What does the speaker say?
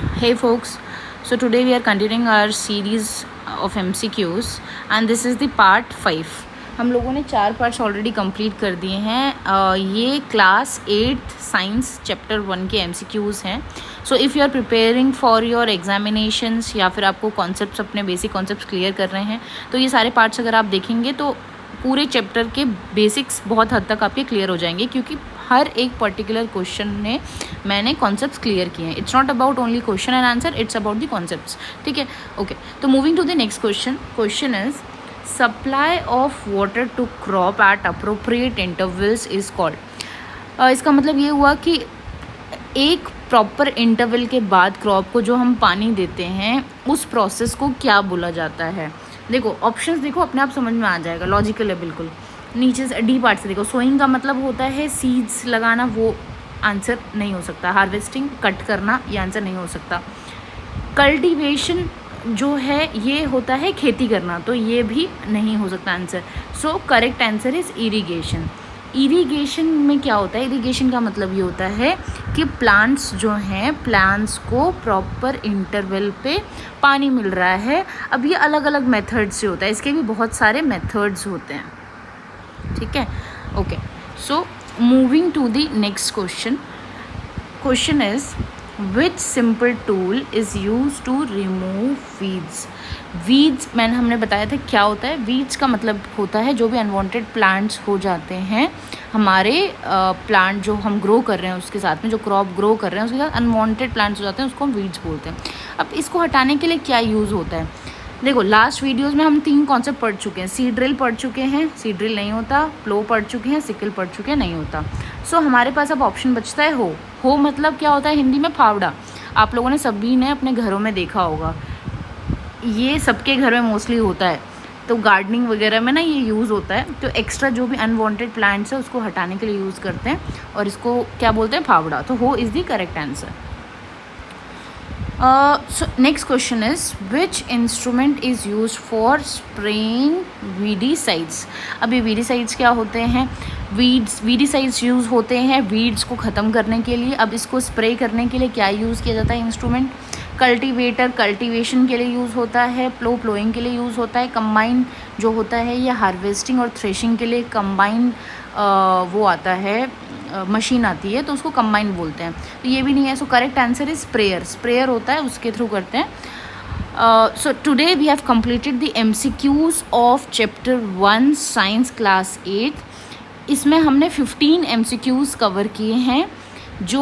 Hey folks, so today we are continuing our series of MCQs and this is the part 5. हम लोगों ने 4 parts already complete कर दिए हैं. ये क्लास 8 साइंस चैप्टर 1 के MCQs हैं. So if you are preparing for your examinations या फिर आपको कॉन्सेप्ट्स अपने बेसिक कॉन्सेप्ट्स क्लियर कर रहे हैं तो ये सारे पार्ट्स अगर आप देखेंगे तो पूरे चैप्टर के बेसिक्स बहुत हद तक आपके क्लियर हो जाएंगे, क्योंकि हर एक पर्टिकुलर क्वेश्चन में मैंने कॉन्सेप्ट्स क्लियर किए हैं. It's not about only question and answer, it's about the concepts. ठीक है, ओके. तो moving to the next question. Question is supply of water to crop at appropriate intervals is called. इसका मतलब ये हुआ कि एक प्रॉपर इंटरवल के बाद क्रॉप को जो हम पानी देते हैं उस प्रोसेस को क्या बोला जाता है. देखो ऑप्शंस देखो, अपने आप समझ में आ जाएगा, लॉजिकल है बिल्कुल. नीचे से डी पार्ट से देखो. सोइंग का मतलब होता है सीड्स लगाना, वो आंसर नहीं हो सकता. हार्वेस्टिंग कट करना, ये आंसर नहीं हो सकता. कल्टीवेशन जो है ये होता है खेती करना, तो ये भी नहीं हो सकता answer. So correct answer is irrigation. Irrigation में क्या होता है? इरीगेशन का मतलब ये होता है कि प्लांट्स जो हैं, प्लांट्स को प्रॉपर इंटरवल पे पानी मिल रहा है. अब ये अलग अलग मेथड से होता है, इसके भी बहुत सारे मेथड्स होते हैं. ठीक है, okay. So moving to the next question. Question is which simple tool is use to remove weeds. Weeds हमने बताया था क्या होता है. वीड्स का मतलब होता है जो भी अनवांटेड प्लांट्स हो जाते हैं हमारे प्लांट जो हम ग्रो कर रहे हैं उसके साथ में, जो क्रॉप ग्रो कर रहे हैं उसके साथ अनवांटेड प्लांट्स हो जाते हैं, उसको हम वीड्स बोलते हैं. अब इसको हटाने के लिए क्या यूज़ होता है? देखो लास्ट वीडियोस में हम 3 कॉन्सेप्ट पढ़ चुके हैं. सीड ड्रिल पढ़ चुके हैं, सीड ड्रिल नहीं होता. प्लो पढ़ चुके हैं, सिकल पढ़ चुके हैं, नहीं होता. सो हमारे पास अब ऑप्शन बचता है हो मतलब क्या होता है हिंदी में? फावड़ा. आप लोगों ने सभी ने अपने घरों में देखा होगा, ये सबके घर में मोस्टली होता है. तो गार्डनिंग वगैरह में ना ये यूज़ होता है. तो एक्स्ट्रा जो भी अनवांटेड प्लांट्स है उसको हटाने के लिए यूज़ करते हैं और इसको क्या बोलते हैं? फावड़ा. तो हो is the correct answer. So next question is which instrument is used for spraying weedicides. अभी weedicides क्या होते हैं? weedicides यूज़ होते हैं weeds को ख़त्म करने के लिए. अब इसको स्प्रे करने के लिए क्या यूज़ किया जाता है इंस्ट्रूमेंट? कल्टीवेटर कल्टीवेशन के लिए यूज़ होता है. प्लोइंग के लिए यूज़ होता है. कंबाइन जो होता है ये हार्वेस्टिंग और थ्रेशिंग के लिए कंबाइन वो आता है, मशीन आती है, तो उसको कंबाइन बोलते हैं. तो ये भी नहीं है. So correct answer is sprayer. Sprayer होता है, उसके थ्रू करते हैं. So today we have completed the MCQs of chapter 1 science class 8. इसमें हमने 15 MCQs कवर किए हैं जो